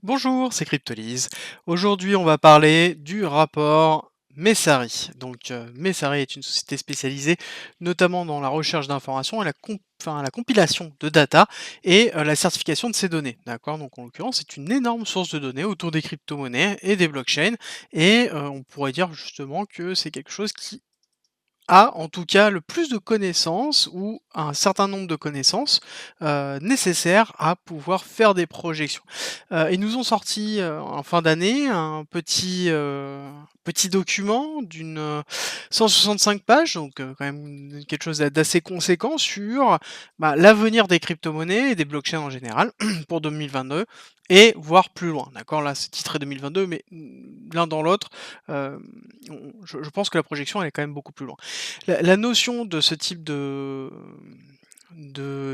Bonjour, c'est Cryptolyse. Aujourd'hui, on va parler du rapport Messari. Messari est une société spécialisée notamment dans la recherche d'informations et la compilation de data et la certification de ces données. D'accord. Donc, en l'occurrence, c'est une énorme source de données autour des crypto-monnaies et des blockchains. Et on pourrait dire justement que c'est quelque chose qui a en tout cas le plus de connaissances ou un certain nombre de connaissances, nécessaires à pouvoir faire des projections. Ils nous ont sorti, en fin d'année un petit document d'une, 165 pages, donc quand même quelque chose d'assez conséquent sur, l'avenir des cryptomonnaies et des blockchains en général pour 2022 et voire plus loin, d'accord? Là, c'est titré 2022 mais l'un dans l'autre, hem, je pense que la projection elle est quand même beaucoup plus loin. La notion de ce type de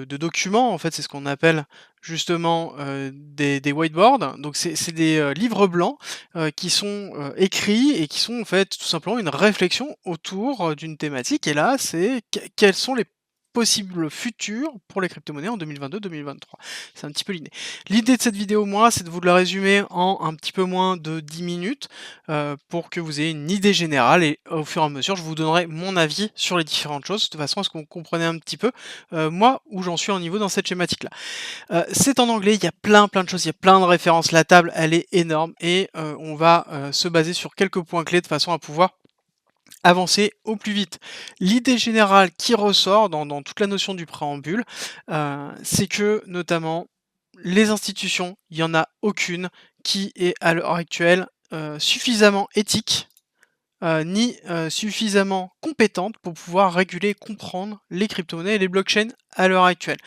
document, en fait, c'est ce qu'on appelle justement, des whiteboards. Donc c'est des, livres blancs, qui sont, écrits et qui sont en fait tout simplement une réflexion autour, d'une thématique et là, c'est quels sont les possibles futurs pour les cryptomonnaies en 2022-2023. C'est un petit peu l'idée. L'idée de cette vidéo, moi, c'est de vous le résumer en un petit peu moins de 10 minutes, pour que vous ayez une idée générale et au fur et à mesure, je vous donnerai mon avis sur les différentes choses, de façon à ce qu'on comprenne un petit peu, moi, où j'en suis en niveau dans cette schématique-là. C'est en anglais, il y a plein de choses, il y a plein de références. La table, elle est énorme et on va, se baser sur quelques points clés de façon à pouvoir avancer au plus vite. L'idée générale qui ressort dans toute la notion du préambule, c'est que notamment les institutions, il y en a aucune qui est à l'heure actuelle, suffisamment éthique, ni, suffisamment compétente pour pouvoir réguler et comprendre les crypto-monnaies et les blockchains à l'heure actuelle.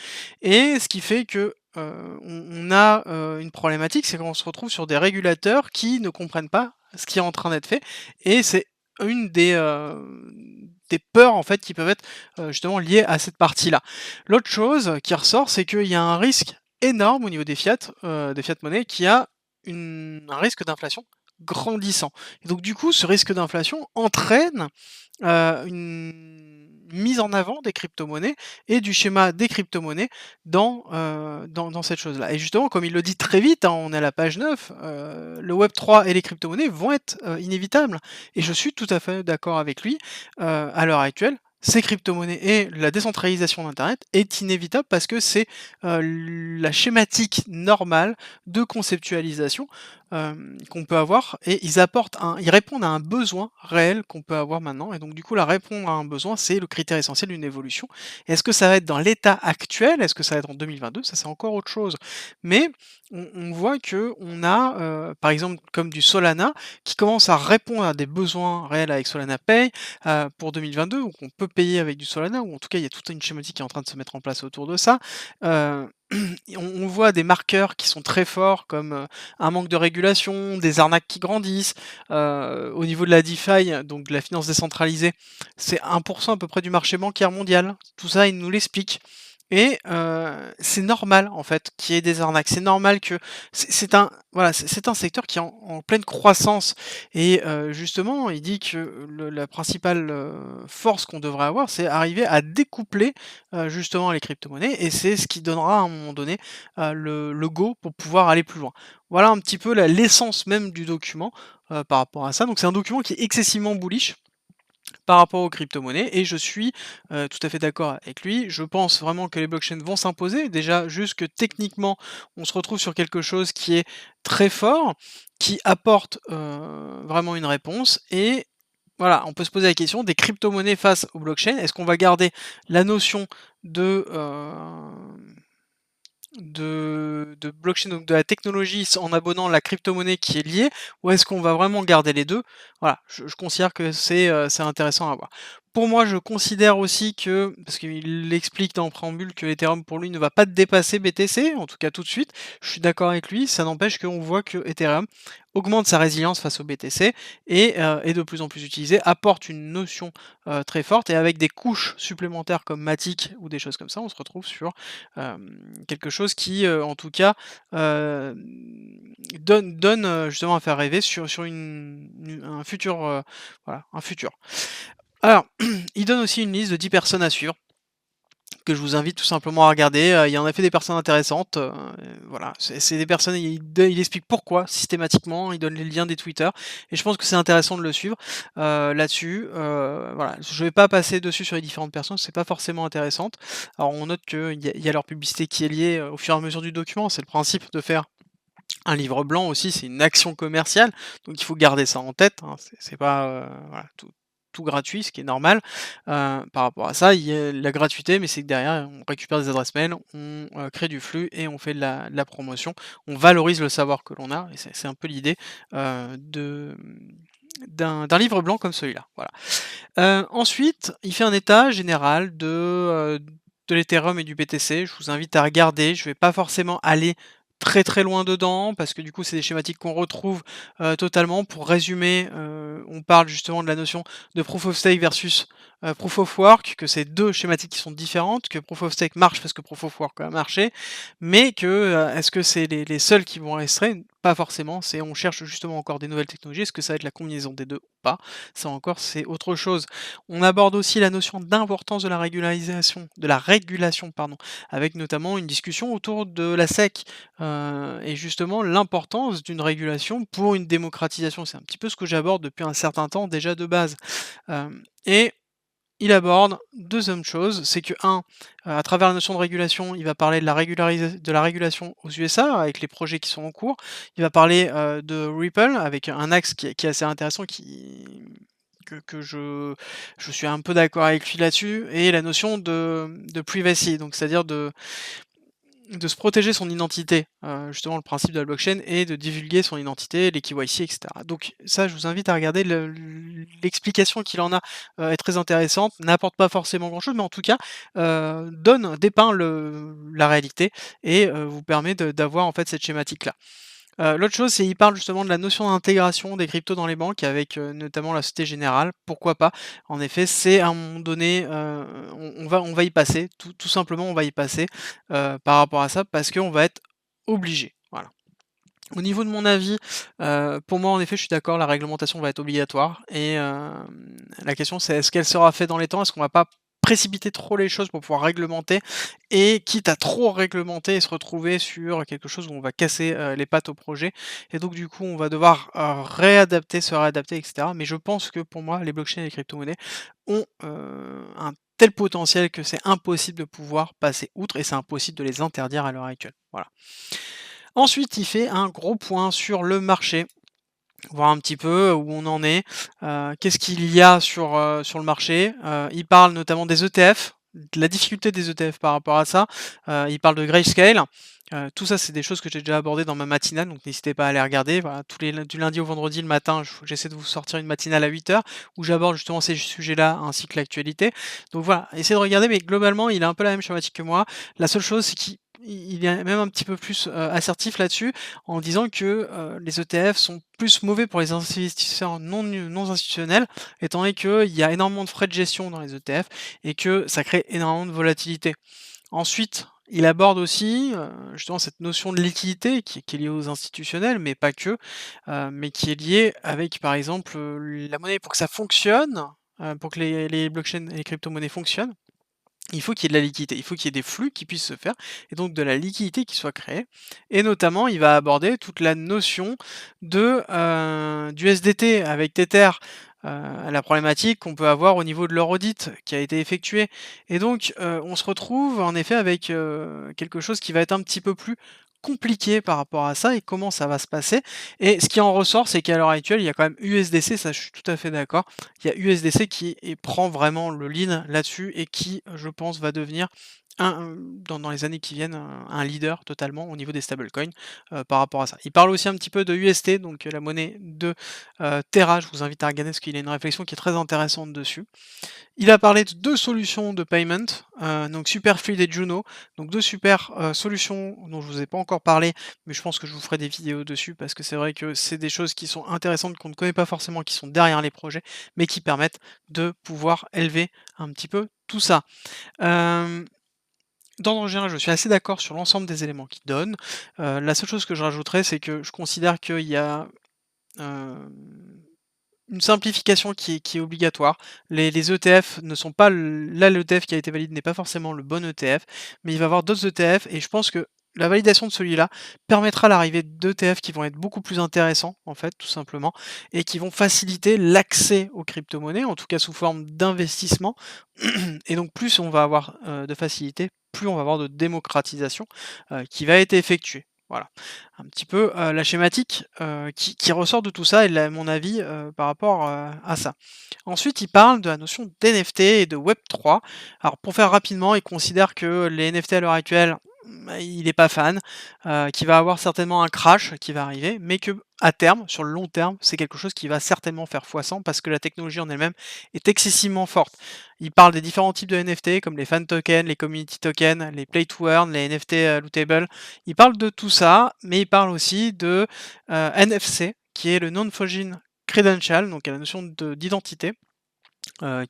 Et ce qui fait que, on a, une problématique, c'est qu'on se retrouve sur des régulateurs qui ne comprennent pas ce qui est en train d'être fait et c'est une des peurs en fait qui peuvent être, justement liées à cette partie-là. L'autre chose qui ressort, c'est qu'il y a un risque énorme au niveau des fiat monnaies qui a un risque d'inflation grandissant. Et donc du coup, ce risque d'inflation entraîne, une mise en avant des cryptomonnaies et du schéma des cryptomonnaies dans cette chose-là. Et justement, comme il le dit très vite, hein, on est à la page 9, le Web3 et les cryptomonnaies vont être, inévitables. Et je suis tout à fait d'accord avec lui, à l'heure actuelle, ces cryptomonnaies et la décentralisation d'internet est inévitable parce que c'est, la schématique normale de conceptualisation qu'on peut avoir et ils répondent à un besoin réel qu'on peut avoir maintenant et donc du coup, là, répondre à un besoin, c'est le critère essentiel d'une évolution. Est-ce que ça va être dans l'état actuel? Est-ce que ça va être en 2022? Ça, c'est encore autre chose. Mais on voit qu'on a, par exemple, comme du Solana qui commence à répondre à des besoins réels avec Solana Pay, pour 2022, donc on peut payer avec du Solana ou en tout cas, il y a toute une schématique qui est en train de se mettre en place autour de ça. Heu, et on voit des marqueurs qui sont très forts comme, un manque de régulation, des arnaques qui grandissent. Au niveau de la DeFi, donc de la finance décentralisée, c'est 1 à peu près du marché bancaire mondial. Tout ça, il nous l'explique et c'est normal, en fait, qu'il y ait des arnaques. C'est normal que c'est un voilà, c'est un secteur qui est en pleine croissance et justement, il dit que la principale, force qu'on devrait avoir, c'est arriver à découpler, justement les cryptomonnaies et c'est ce qui donnera à un moment donné, le go pour pouvoir aller plus loin. Voilà un petit peu l'essence même du document, par rapport à ça. Donc c'est un document qui est excessivement bullish par rapport aux crypto-monnaies et je suis, tout à fait d'accord avec lui. Je pense vraiment que les blockchains vont s'imposer. Déjà, juste que techniquement, on se retrouve sur quelque chose qui est très fort, qui apporte, vraiment une réponse et voilà, on peut se poser la question des crypto-monnaies face aux blockchains. Est-ce qu'on va garder la notion de, de blockchain, donc de la technologie en abonnant la crypto-monnaie qui est liée, ou est-ce qu'on va vraiment garder les 2? Voilà, je considère que c'est intéressant à voir. Pour moi, je considère aussi que parce qu'il explique dans le préambule que Ethereum pour lui ne va pas dépasser BTC, en tout cas tout de suite. Je suis d'accord avec lui, ça n'empêche qu'on voit que Ethereum augmente sa résilience face au BTC et est de plus en plus utilisé, apporte une notion, très forte et avec des couches supplémentaires comme Matic ou des choses comme ça, on se retrouve sur, quelque chose qui, en tout cas, donne, justement à faire rêver sur un futur, voilà, un futur. Alors, il donne aussi une liste de 10 personnes à suivre que je vous invite tout simplement à regarder, il y en a fait des personnes intéressantes, voilà, c'est des personnes, il explique pourquoi systématiquement, il donne les liens des Twitter et je pense que c'est intéressant de le suivre, là-dessus, voilà. Je vais pas passer dessus sur les différentes personnes, c'est pas forcément intéressante. Alors on note qu'il y a leur publicité qui est liée, au fur et à mesure du document, c'est le principe de faire un livre blanc aussi, c'est une action commerciale, donc il faut garder ça en tête, hein. C'est pas, voilà, tout gratuit, ce qui est normal. Par rapport à ça, il y a la gratuité, mais c'est que derrière, on récupère des adresses mail, on, crée du flux et on fait de la promotion. On valorise le savoir que l'on a et c'est un peu l'idée, d'un livre blanc comme celui-là, voilà. Ensuite, il fait un état général de l'Ethereum et du BTC. Je vous invite à regarder. Je vais pas forcément aller très, très loin dedans parce que du coup, c'est des schématiques qu'on retrouve, totalement. Pour résumer, on parle justement de la notion de Proof of Stake versus, Proof of Work, que c'est 2 schématiques qui sont différentes, que Proof of Stake marche parce que Proof of Work a marché, mais que, est-ce que c'est les seuls qui vont rester? Pas forcément, c'est on cherche justement encore des nouvelles technologies. Est-ce que ça va être la combinaison des 2 ou pas? Ça encore, c'est autre chose. On aborde aussi la notion d'importance de la régulation, pardon, avec notamment une discussion autour de la SEC, et justement l'importance d'une régulation pour une démocratisation. C'est un petit peu ce que j'aborde depuis un certain temps déjà de base. Et il aborde 2 choses, c'est que 1, à travers la notion de régulation, il va parler de la régulation aux USA avec les projets qui sont en cours. Il va parler, de Ripple avec un axe qui est assez intéressant que je suis un peu d'accord avec lui là-dessus et la notion de privacy, donc c'est-à-dire de se protéger son identité, justement le principe de la blockchain est de divulguer son identité, les KYC et cetera. Donc ça, je vous invite à regarder l'explication qu'il en a, est très intéressante, n'apporte pas forcément grand-chose, mais en tout cas, dépeint la réalité et vous permet d'avoir en fait cette schématique-là. L'autre chose, c'est il parle justement de la notion d'intégration des cryptos dans les banques avec, notamment la Société Générale. Pourquoi pas? En effet, c'est à un moment donné, on va y passer, tout simplement on va y passer, par rapport à ça, parce qu'on va être obligé, voilà. Au niveau de mon avis, pour moi, en effet, je suis d'accord, la réglementation va être obligatoire et la question c'est est-ce qu'elle sera faite dans les temps? Est-ce qu'on va pas précipiter trop les choses pour pouvoir réglementer et quitte à trop réglementer et se retrouver sur quelque chose où on va casser, les pattes au projet et donc du coup, on va devoir, se réadapter et cetera. Mais je pense que pour moi, les blockchains et les crypto-monnaies ont, un tel potentiel que c'est impossible de pouvoir passer outre et c'est impossible de les interdire à l'heure actuelle. Voilà. Ensuite, il fait un gros point sur le marché, voir un petit peu où on en est, qu'est-ce qu'il y a sur le marché. Il parle notamment des ETF, de la difficulté des ETF par rapport à ça. Il parle de Grayscale. Tout ça, c'est des choses que j'ai déjà abordées dans ma matinale, donc n'hésitez pas à aller regarder. Voilà, du lundi au vendredi le matin, j'essaie de vous sortir une matinale à 8 heures où j'aborde justement ces sujets-là ainsi que l'actualité. Donc voilà, essayez de regarder, mais globalement, il a un peu la même schématique que moi. La seule chose, c'est qu'il est même un petit peu plus assertif là-dessus en disant que les ETF sont plus mauvais pour les investisseurs non institutionnels, étant donné qu'il y a énormément de frais de gestion dans les ETF et que ça crée énormément de volatilité. Ensuite, il aborde aussi, justement cette notion de liquidité qui est liée aux institutionnels, mais pas que, mais qui est liée avec, par exemple, la monnaie pour que ça fonctionne, pour que les blockchains et les crypto-monnaies fonctionnent, il faut qu'il y ait de la liquidité, il faut qu'il y ait des flux qui puissent se faire et donc de la liquidité qui soit créée et notamment il va aborder toute la notion du SDT avec Tether, la problématique qu'on peut avoir au niveau de leur audit qui a été effectué et donc on se retrouve en effet avec, quelque chose qui va être un petit peu plus compliqué par rapport à ça et comment ça va se passer et ce qui en ressort, c'est qu'à l'heure actuelle, il y a quand même USDC, ça je suis tout à fait d'accord, il y a USDC qui prend vraiment le lead là-dessus et qui, je pense, va devenir dans les années qui viennent, un leader totalement au niveau des stablecoins, par rapport à ça. Il parle aussi un petit peu de UST, donc la monnaie de, Terra. Je vous invite à regarder parce qu'il a une réflexion qui est très intéressante dessus. Il a parlé de 2 solutions de payment, donc Superfluid et Juno, donc 2 super, solutions dont je vous ai pas encore parlé, mais je pense que je vous ferai des vidéos dessus parce que c'est vrai que c'est des choses qui sont intéressantes qu'on ne connaît pas forcément, qui sont derrière les projets, mais qui permettent de pouvoir élever un petit peu tout ça. Hem, D'ordre général, je suis assez d'accord sur l'ensemble des éléments qu'il donne. La seule chose que je rajouterais, c'est que je considère qu'il y a, hem une simplification qui est obligatoire. Les ETF ne sont pas là, l'ETF qui a été valide n'est pas forcément le bon ETF, mais il va y avoir d'autres ETF et je pense que la validation de celui-là permettra l'arrivée d'ETF qui vont être beaucoup plus intéressants, en fait, tout simplement, et qui vont faciliter l'accès aux crypto-monnaies, en tout cas sous forme d'investissement. Et donc plus on va avoir, de facilité, plus on va avoir de démocratisation, qui va être effectuée. Voilà, un petit peu, la schématique, qui ressort de tout ça et la mon avis, par rapport, à ça. Ensuite, il parle de la notion d'NFT et de Web3. Alors pour faire rapidement, il considère que les NFT à l'heure actuelle, il est pas fan, qu'il va avoir certainement un crash qui va arriver, mais que à terme, sur le long terme, c'est quelque chose qui va certainement faire x100 parce que la technologie en elle-même est excessivement forte. Il parle des différents types de NFT comme les fan tokens, les community tokens, les play to earn, les NFT, lootable. Il parle de tout ça, mais il parle aussi de, NFC qui est le non-fungible credential, donc la notion d'identité,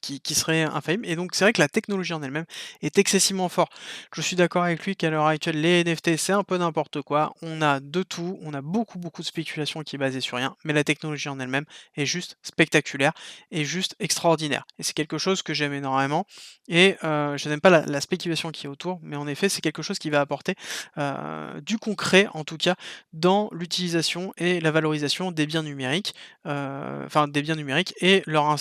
qui serait infaillible et donc c'est vrai que la technologie en elle-même est excessivement forte. Je suis d'accord avec lui qu'à l'heure actuelle, les NFT, c'est un peu n'importe quoi. On a de tout, on a beaucoup, beaucoup de spéculation qui est basée sur rien, mais la technologie en elle-même est juste spectaculaire et juste extraordinaire et c'est quelque chose que j'aime énormément et je n'aime pas la spéculation qui est autour, mais en effet, c'est quelque chose qui va apporter, du concret, en tout cas, dans l'utilisation et la valorisation des biens numériques, enfin des biens numériques et leur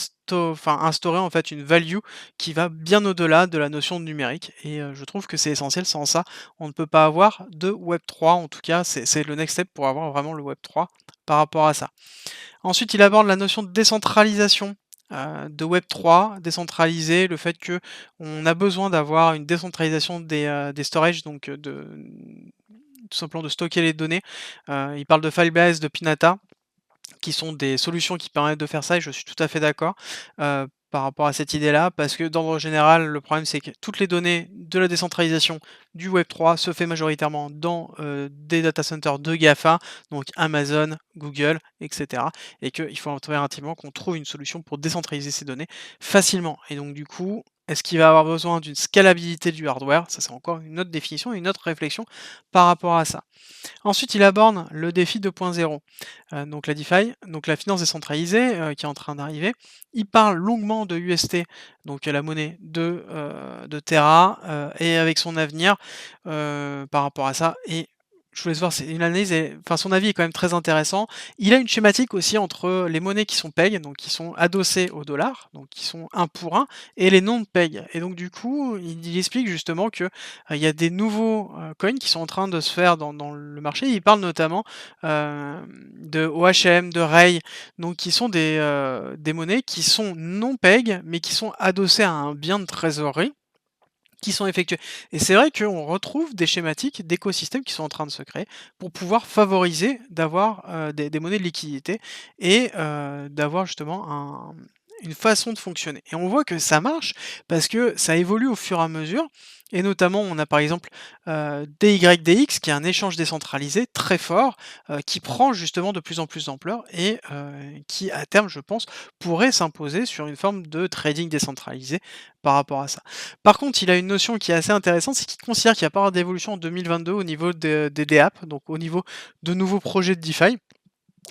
instaurer en fait une value qui va bien au-delà de la notion de numérique et je trouve que c'est essentiel. Sans ça, on ne peut pas avoir de web 3. En tout cas, c'est le next step pour avoir vraiment le web 3 par rapport à ça. Ensuite, il aborde la notion de décentralisation, de web 3, décentralisé, le fait que on a besoin d'avoir une décentralisation des storages, donc tout simplement de stocker les données. Il parle de Firebase, de Pinata qui sont des solutions qui permettent de faire ça et je suis tout à fait d'accord, par rapport à cette idée-là. Parce que d'ordre général, le problème c'est que toutes les données de la décentralisation du web 3 se fait majoritairement dans, des data centers de GAFA, donc Amazon, Google et cetera et qu'il faut impérativement qu'on trouve une solution pour décentraliser ces données facilement et donc du coup, est-ce qu'il va avoir besoin d'une scalabilité du hardware? Ça, c'est encore une autre définition, une autre réflexion par rapport à ça. Ensuite, il aborde le défi 2.0, donc la DeFi, donc la finance décentralisée, qui est en train d'arriver. Il parle longuement de UST, donc la monnaie de Terra, et avec son avenir, par rapport à ça et je vous laisse voir, c'est une analyse et enfin son avis est quand même très intéressant. Il a une schématique aussi entre les monnaies qui sont peg, donc qui sont adossées au dollar, donc qui sont un pour un, et les non peg et donc du coup, il explique justement que, il y a des nouveaux, coins qui sont en train de se faire dans le marché. Il parle notamment, de OHM, de Ray, donc qui sont des monnaies qui sont non peg, mais qui sont adossées à un bien de trésorerie qui sont effectués. Et c'est vrai qu'on retrouve des schématiques d'écosystèmes qui sont en train de se créer pour pouvoir favoriser d'avoir, des monnaies de liquidité et d'avoir justement une façon de fonctionner. Et on voit que ça marche parce que ça évolue au fur et à mesure et notamment on a par exemple, DYDX qui est un échange décentralisé très fort, qui prend justement de plus en plus d'ampleur et qui à terme, je pense, pourrait s'imposer sur une forme de trading décentralisé par rapport à ça. Par contre, il a une notion qui est assez intéressante, c'est qu'il considère qu'il y a pas d'évolution en 2022 au niveau des DApp, donc au niveau de nouveaux projets de DeFi.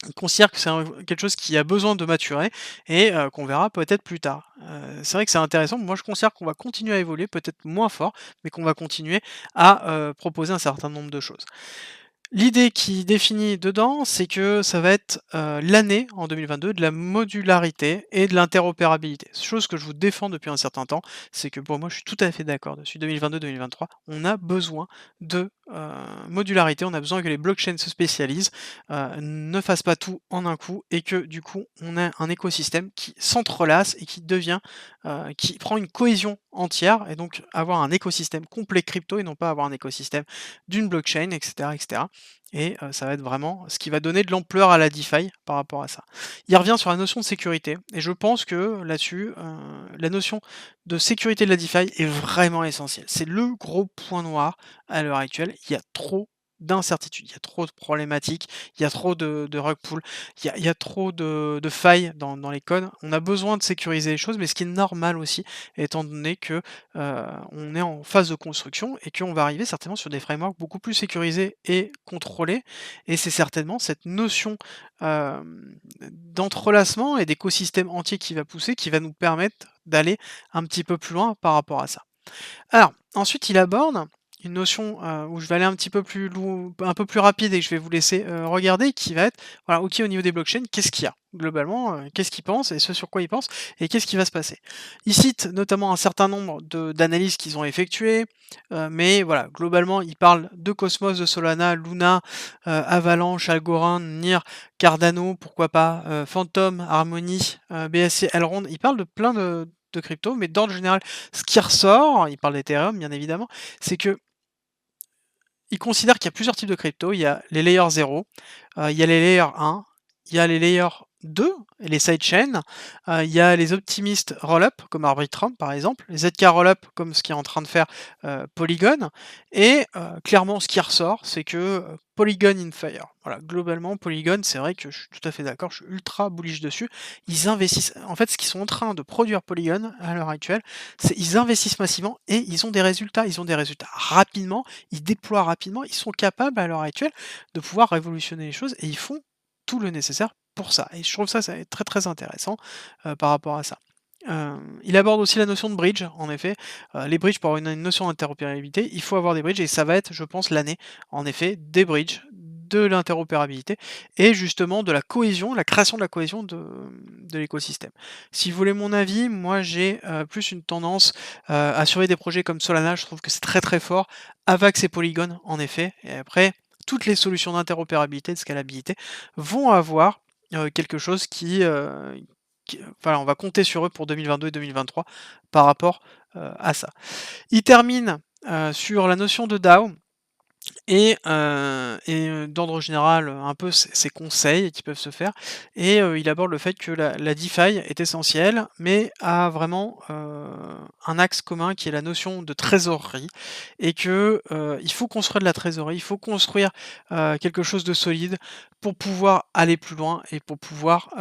Il considère que c'est quelque chose qui a besoin de maturer et qu'on verra peut-être plus tard. C'est vrai que c'est intéressant. Moi, je considère qu'on va continuer à évoluer, peut-être moins fort, mais qu'on va continuer à, proposer un certain nombre de choses. L'idée qui définit dedans, c'est que ça va être, l'année en 2022 de la modularité et de l'interopérabilité. Chose que je vous défends depuis un certain temps, c'est que pour moi je suis tout à fait d'accord dessus. 2022-2023, on a besoin de, modularité, on a besoin que les blockchains se spécialisent, ne fassent pas tout en un coup et que du coup on ait un écosystème qui s'entrelace et qui devient, qui prend une cohésion entière et donc avoir un écosystème complet crypto et non pas avoir un écosystème d'une blockchain et cetera et cetera et ça va être vraiment ce qui va donner de l'ampleur à la DeFi par rapport à ça. Il revient sur la notion de sécurité et je pense que là-dessus, la notion de sécurité de la DeFi est vraiment essentielle. C'est le gros point noir à l'heure actuelle. Il y a trop d'incertitudes, il y a trop de problématiques, il y a trop de rug pull, il y a trop de failles dans les codes. On a besoin de sécuriser les choses, mais ce qui est normal aussi, étant donné que, on est en phase de construction et qu'on va arriver certainement sur des frameworks beaucoup plus sécurisés et contrôlés, et c'est certainement cette notion, d'entrelacement et d'écosystème entier qui va pousser, qui va nous permettre d'aller un petit peu plus loin par rapport à ça. Alors, ensuite, il aborde une notion, où je vais aller un petit peu plus un peu plus rapide et que je vais vous laisser, regarder, qui va être, voilà, OK, au niveau des blockchains, qu'est-ce qu'il y a? Globalement, qu'est-ce qu'il pense et ce sur quoi il pense et qu'est-ce qui va se passer? Il cite notamment un certain nombre d'analyses qu'ils ont effectuées, mais voilà, globalement, il parle de Cosmos, de Solana, Luna, Avalanche, Algorand, NIR, Cardano, pourquoi pas, Phantom, Harmony, BSC, Elrond. Il parle de plein de cryptos, mais d'ordre général, ce qui ressort, il parle d'Ethereum bien évidemment, c'est que il considère qu'il y a plusieurs types de cryptos. Il y a les layers 0, il y a les layers 1, il y a les layers 2, et les sidechains, il y a les optimistes roll-up, comme Arbitrum par exemple, les ZK roll-up, comme ce qui est en train de faire Polygon, et clairement, ce qui ressort, c'est que Polygon in fire. Voilà, globalement, Polygon, c'est vrai que je suis tout à fait d'accord, je suis ultra bullish dessus. Ils investissent, en fait, ce qu'ils sont en train de produire Polygon à l'heure actuelle, c'est ils investissent massivement et ils ont des résultats rapidement, ils déploient rapidement, ils sont capables à l'heure actuelle de pouvoir révolutionner les choses et ils font tout le nécessaire pour ça. Et je trouve ça, très très intéressant par rapport à ça. Il aborde aussi la notion de bridge, en effet. Les bridges, pour avoir une notion d'interopérabilité, il faut avoir des bridges et ça va être, je pense, l'année, en effet, des bridges, de l'interopérabilité et justement de la cohésion, la création de la cohésion de l'écosystème. Si vous voulez mon avis, moi j'ai plus une tendance à surveiller des projets comme Solana, je trouve que c'est très très fort. Avax et Polygon, en effet. Et après, toutes les solutions d'interopérabilité, de scalabilité vont avoir quelque chose voilà, on va compter sur eux pour 2022 et 2023 par rapport à ça. Il termine sur la notion de DAO et d'ordre général, un peu ses conseils qui peuvent se faire et il aborde le fait que la DeFi est essentielle, mais a vraiment, un axe commun qui est la notion de trésorerie et que, il faut construire de la trésorerie, il faut construire, quelque chose de solide pour pouvoir aller plus loin et pour pouvoir,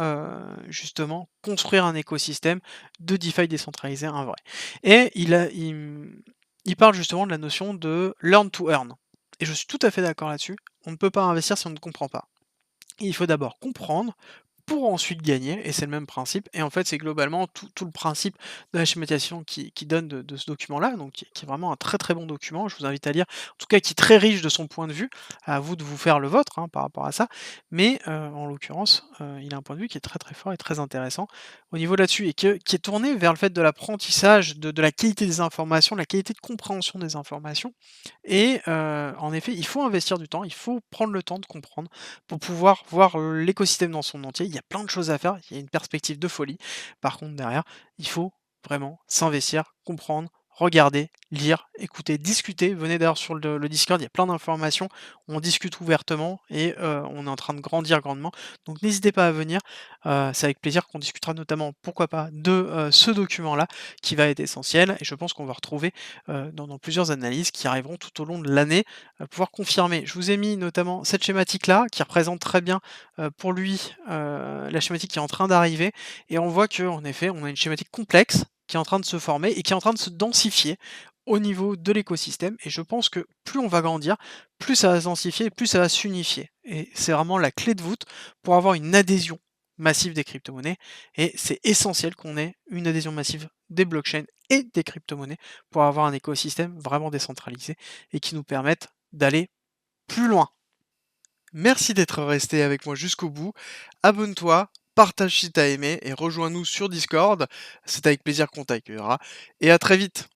justement construire un écosystème de DeFi décentralisé, un vrai. Et il parle justement de la notion de learn to earn. Et je suis tout à fait d'accord là-dessus. On ne peut pas investir si on ne comprend pas. Il faut d'abord comprendre pour ensuite gagner, et c'est le même principe. Et en fait, c'est globalement tout le principe de la schématisation qui donne de ce document-là, donc qui est vraiment un très très bon document. Je vous invite à lire, en tout cas qui est très riche de son point de vue. À vous de vous faire le vôtre hein, par rapport à ça. Mais en l'occurrence, il a un point de vue qui est très très fort et très intéressant au niveau là-dessus, et qui est tourné vers le fait de l'apprentissage, de la qualité des informations, la qualité de compréhension des informations. Et en effet, il faut investir du temps, il faut prendre le temps de comprendre pour pouvoir voir l'écosystème dans son entier. Il y a plein de choses à faire, il y a une perspective de folie. Par contre, derrière, il faut vraiment s'investir, comprendre, regarder, lire, écouter, discuter. Venez d'ailleurs sur le Discord, il y a plein d'informations. On discute ouvertement et on est en train de grandir grandement. Donc n'hésitez pas à venir. C'est avec plaisir qu'on discutera notamment, pourquoi pas, de ce document-là qui va être essentiel. Et je pense qu'on va retrouver dans plusieurs analyses qui arriveront tout au long de l'année pouvoir confirmer. Je vous ai mis notamment cette schématique-là qui représente très bien pour lui la schématique qui est en train d'arriver. Et on voit qu'en effet, on a une schématique complexe qui est en train de se former et qui est en train de se densifier au niveau de l'écosystème. Et je pense que plus on va grandir, plus ça va se densifier et plus ça va s'unifier. Et c'est vraiment la clé de voûte pour avoir une adhésion massive des crypto-monnaies. Et c'est essentiel qu'on ait une adhésion massive des blockchains et des crypto-monnaies pour avoir un écosystème vraiment décentralisé et qui nous permette d'aller plus loin. Merci d'être resté avec moi jusqu'au bout. Abonne-toi, partage si t'as aimé et rejoins-nous sur Discord. C'est avec plaisir qu'on t'accueillera. Et à très vite.